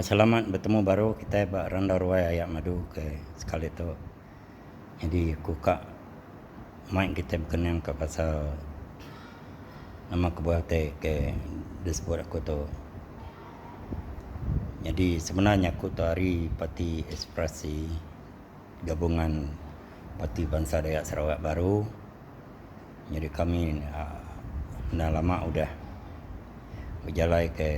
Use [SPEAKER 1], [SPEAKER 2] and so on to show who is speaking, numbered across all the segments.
[SPEAKER 1] Selamat bertemu baru kita randa ruai ayak madu ke sekali tu. Jadi aku kak main kita berkenang ke pasal nama kebuah te ke disebut aku tu. Jadi sebenarnya aku tu hari Parti Ekspresi gabungan Parti Bangsa Dayak Sarawak Baru. Jadi kami dah lama udah berjalan ke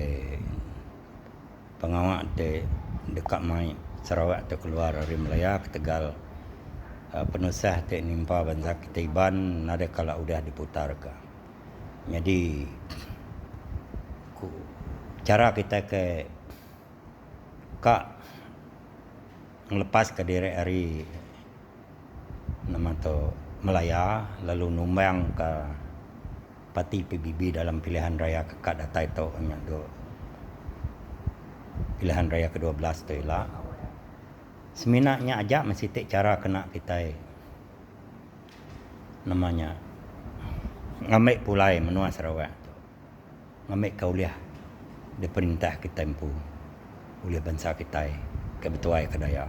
[SPEAKER 1] pengawak te dekat mai Sarawak tu keluar dari Melaya ke Tegal. Penusah te nimpa bangsa kita iban nada kala udah diputar ke. Jadi cara kita ke kak ngelepas ke diri hari nama tu Melaya lalu numbang ke Parti PBB dalam pilihan raya kekak datai tu pilihan raya ke-12 tu ialah seminaknya aja mesti tak cara kena kita namanya ngambil pulai menua Sarawak tu. Ngambil kauliah di perintah kita empu oleh bangsa kita kebetuai kedaya.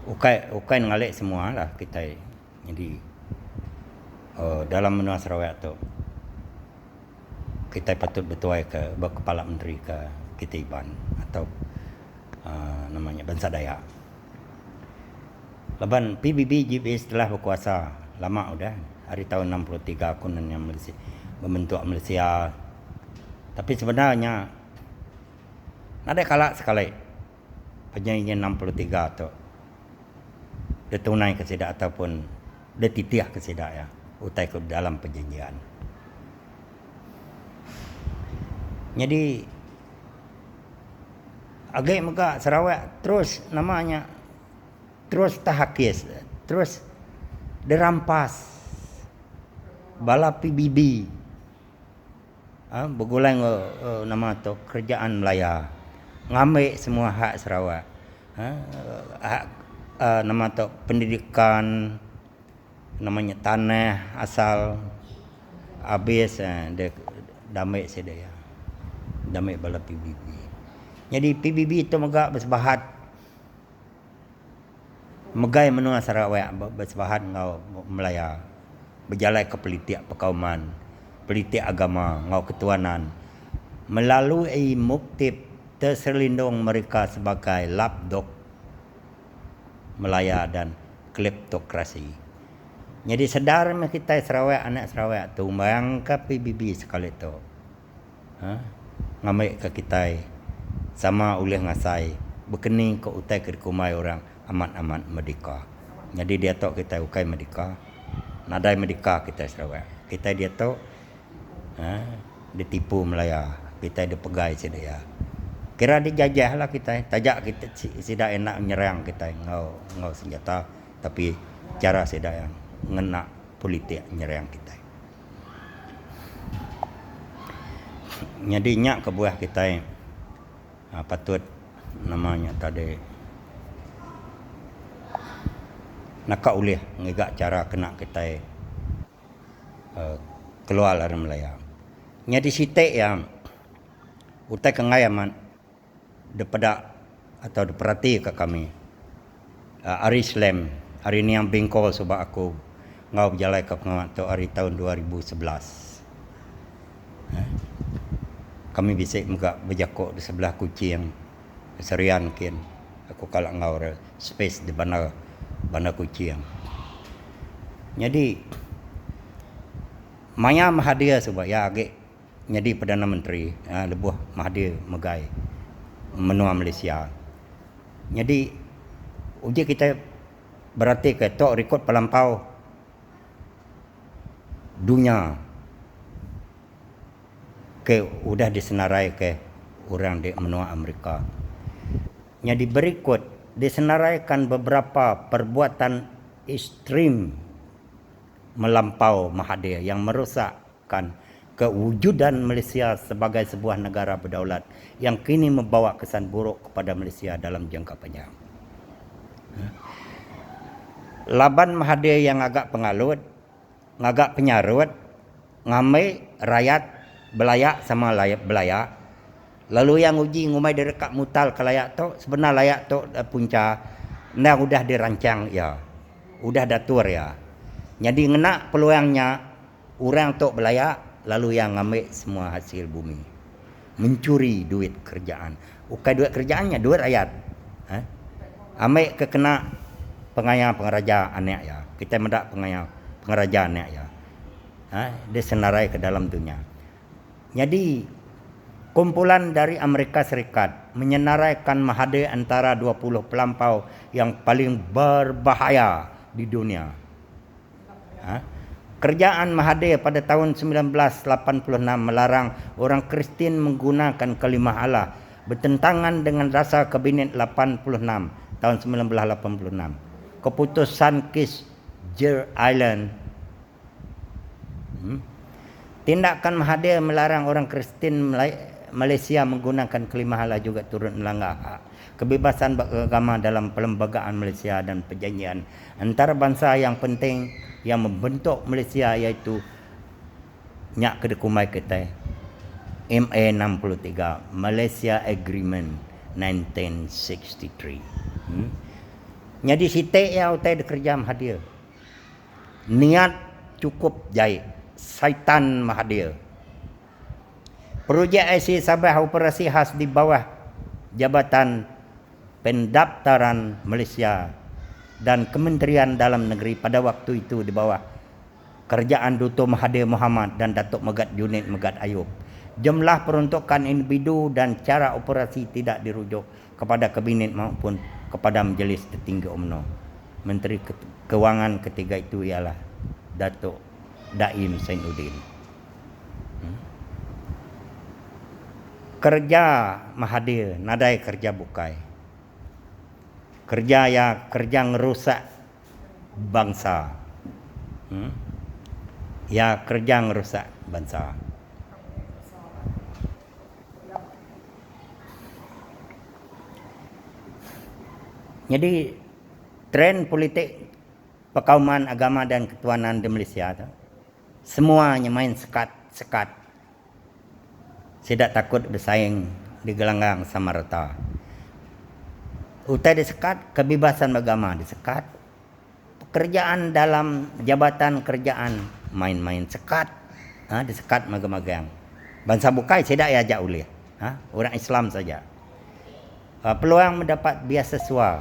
[SPEAKER 1] Ukai ngalik semua lah kita. Jadi dalam menua Sarawak tu kita patut betuai ke kepala menteri ke kita iban atau namanya bangsa Dayak. Laban PBB GPS telah berkuasa lama udah hari tahun 63 aku yang membentuk Malaysia. Tapi sebenarnya ada kalak sekali penyanyi 63 tu dia tunai kesedak ataupun dia titiah kesedak ya utai ke dalam perjanjian. Jadi agak muka Sarawak terus namanya terus tahakis terus dirampas bala PBB bergulang nama tu kerajaan Melaya ngambil semua hak Sarawak hak nama tu pendidikan namanya tanah asal habis dia damai sedaya damai bala PBB. Jadi PBB itu megak bersebahat megai menua Sarawak bersebahat ngau Melaya berjalan ke politik perkauman politik agama ngau ketuanan melalui muktib terselindung mereka sebagai lapdog Melaya dan kleptokrasi. Jadi sedar kita Sarawak anak Sarawak tu bayangkan PBB sekali tu ngambil ke kita sama oleh ngasai berkening ke utai ke kumai orang amat-amat merdeka. Jadi dia tahu kita ukai merdeka nadai merdeka kita Sarawak kita dia tahu ditipu Melaya kita dipegai sedaya kira dijajah lah kita tajak kita tidak enak menyerang kita ngau senjata tapi cara tidak yang ngena politik menyerang kita. Jadi nyak kebuah kita patut namanya tadi nak ulih ngegak cara kena kita keluar dari Melaya. Jadi sitek yang utai kengai aman depada atau deperati ke kami hari Islam hari ni yang bingkol sebab aku ngau berjalan ke pengamat tu hari tahun 2011 kami bisik muka berjakuk di sebelah kucing serian kin aku kalak ngau space di bandar kucing. Jadi Maya Mahathir sebab ya agak jadi Perdana Menteri lebuh Mahathir megai menua Malaysia. Jadi uji kita berarti ke tok rekod pelampau dunia ke udah disenarai ke orang di menua Amerika. Jadi berikut disenaraikan beberapa perbuatan ekstrim melampau Mahathir yang merosakkan kewujudan Malaysia sebagai sebuah negara berdaulat yang kini membawa kesan buruk kepada Malaysia dalam jangka panjang. Laban Mahathir yang agak pengalut, agak penyarut, ngamai rakyat belayak sama layak belayak Lalu yang uji ngumai dekat mutal ke layak tu, sebenar layak tu punca nah udah dirancang ya. Udah datur ya. Jadi ngena peluangnya orang tu belayak lalu yang ngambil semua hasil bumi. Mencuri duit kerjaan. Bukan duit kerjaannya, duit rakyat. Ambil ke kena pengaya pengeraja anak ya. Kita mendak pengaya pengeraja anak ya. Dia senarai ke dalam dunia. Jadi kumpulan dari Amerika Serikat menyenaraikan Mahathir antara 20 pelampau yang paling berbahaya di dunia. Kerjaan Mahathir pada tahun 1986 melarang orang Kristian menggunakan kalimah Allah, bertentangan dengan rasa Kabinet 86 tahun 1986. Keputusan kes Jer Island. Tindakan Mahathir melarang orang Kristian Malaysia menggunakan kalimah Allah juga turut melanggar hak kebebasan beragama dalam perlembagaan Malaysia dan perjanjian antara bangsa yang penting yang membentuk Malaysia iaitu nyak kedekumai kita MA 63 Malaysia Agreement 1963. Jadi sitik ya utai kerja Mahathir. Niat cukup jahit. Syaitan Mahathir. Projek IC Sabah operasi khas di bawah Jabatan Pendaftaran Malaysia dan Kementerian Dalam Negeri pada waktu itu di bawah kerjaan Dato' Mahathir Mohamad dan Datuk Megat Junid Megat Ayub. Jumlah peruntukan individu dan cara operasi tidak dirujuk kepada Kabinet maupun kepada Majlis Tertinggi UMNO. Menteri Kewangan ketiga itu ialah Datuk Daim Sainuddin. Kerja Mahathir nadai kerja bukai. Kerja ngerusak bangsa. Ya kerja ngerusak bangsa. Jadi tren politik perkauman agama dan ketuanan di Malaysia tu, semuanya main sekat. Tidak takut bersaing di gelanggang sama rata. Utai disekat, kebebasan beragama disekat. Pekerjaan dalam jabatan kerjaan main-main sekat. Disekat magang-magang. Bangsa bukai tidak ajak oleh. Orang Islam saja. Peluang mendapat beasiswa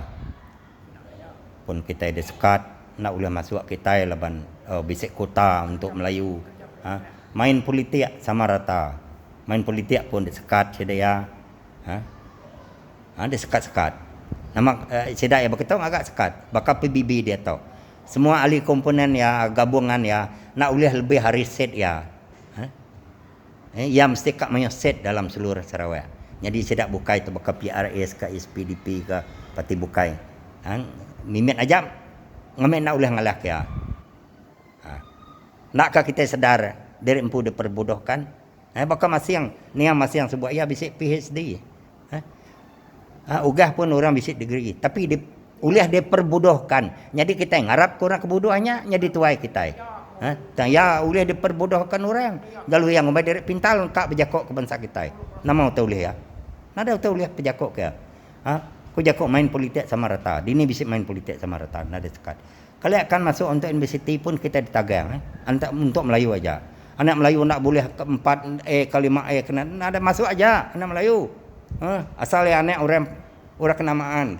[SPEAKER 1] pun kita disekat. Nak boleh masuk kita laban bisik kota untuk Melayu. Main politik sama rata. Main politik pun disekat sedaya. Disekat-sekat. Nama sedaya berketong agak sekat. Bakal PBB dia tahu. Semua ahli komponen ya, gabungan ya, nak boleh lebih hari set ya. Yang mesti kak main set dalam seluruh Sarawak. Jadi sedak bukai tu bakal PRS ke SPDP ke parti bukai. Mimet aja ngamen nak boleh ngalah ya. Nakkah kita sedar dari empu diperbodohkan? Bakal masih yang sebut ya bisik PhD. Ugah pun orang bisik degree. Tapi uliah dia perbodohkan. Jadi kita ngarap kurang kebodohannya jadi tuai kita. Ya uliah dia perbodohkan orang. Lalu yang umai dari pintal kak berjakok ke bangsa kita. Nama tahu uliah ya. Nada tahu uliah berjakok ke. Ku jakok main politik sama rata. Dini bisik main politik sama rata. Nada sekat. Kalau akan masuk untuk universiti pun kita ditagang. Untuk Melayu aja. Anak Melayu nak boleh ke 4A ke 5A kena ada masuk aja anak Melayu. Asal ya anak orang kenamaan.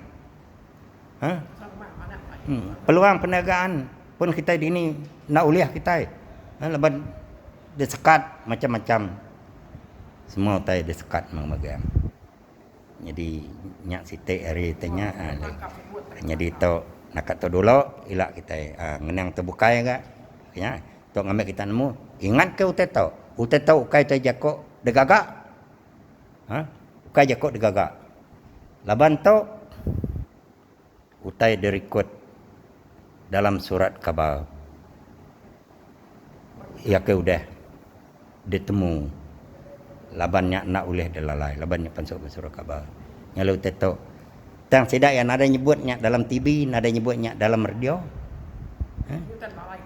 [SPEAKER 1] Peluang perniagaan pun kita di ini nak uliah kita. Leban disekat macam-macam. Semua tay disekat magang. Jadi nyak sitik hari tanya jadi to nak to dulu ilak kita ngenang terbuka ya gak. Ya, tok ngambil kita nemu. Ingat ke utai tahu ukai tu jakok degagak. Ukai jakok degagak. Laban tu utai direkod dalam surat khabar. Ya ke udah ditemu. Labannya nak uleh delalai. Labannya pansuk surat khabar. Nyalu utai tahu. Tang sedak yang ada nyebutnya dalam TV, ada nyebutnya dalam radio.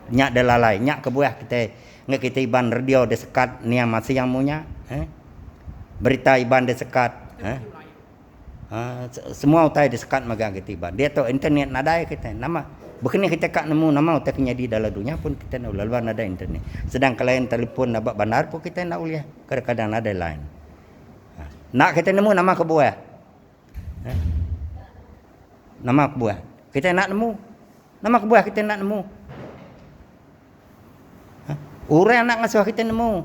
[SPEAKER 1] Nyak delalai, nyak kebuah kita iban radio desekat ni masih yang punya. berita iban dia sekat. Semua utai dia sekat magang kita iban. Dia tahu internet nadai kita. Nama bukannya kita kak nemu nama utai kenya di dalam dunia pun kita nak lalu nada internet. Sedang kalian telefon nak bandar pun kita nak uliah. Kadang-kadang nada lain. Nak kita nemu nama kebuah. Nama kebuah. Kita nak nemu. Nama kebuah kita nak nemu. Orang nak ngasuh kita nemu.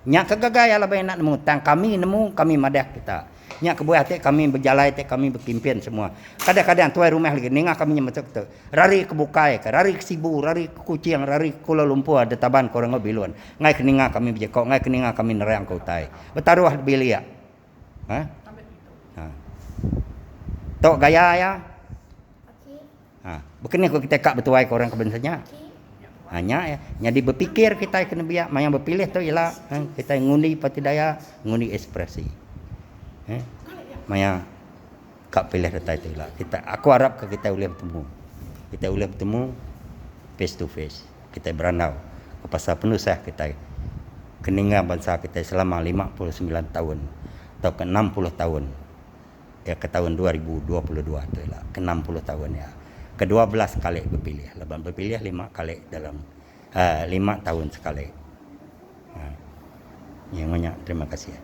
[SPEAKER 1] Nyak kegagaya lah banyak nak nemu. Tang kami nemu, kami madah kita. Nyak kebuah hati kami berjalai, kami berkimpian semua. Kadang-kadang tuai rumah lagi, nengah kami nyemetuk tu. Rari ke Bukai, rari ke Sibu, rari ke Kuching, rari ke Kuala Lumpur, ada taban korang biluan. Ngai ke nengah kami berjekok, ngai ke nengah kami nerang kau tai. Bertaruh bilia. Tok gaya ya. Bukannya kalau kita kak bertuai ke orang kebenarnya. Hanya ya, jadi berpikir kita kena biar, yang berpilih tu ialah kita ngundi pati daya, ngundi ekspresi. Maya kak pilih data itu lah. Aku harap kita boleh bertemu face to face. Kita beranau ke pasal penusah kita keninga bangsa kita selama 59 tahun atau ke 60 tahun. Ya ke tahun 2022 tu lah, ke 60 tahun ya. Ke-12 kali berpilih. Lepas berpilih 5 kali dalam 5 tahun sekali. Yang banyak terima kasih.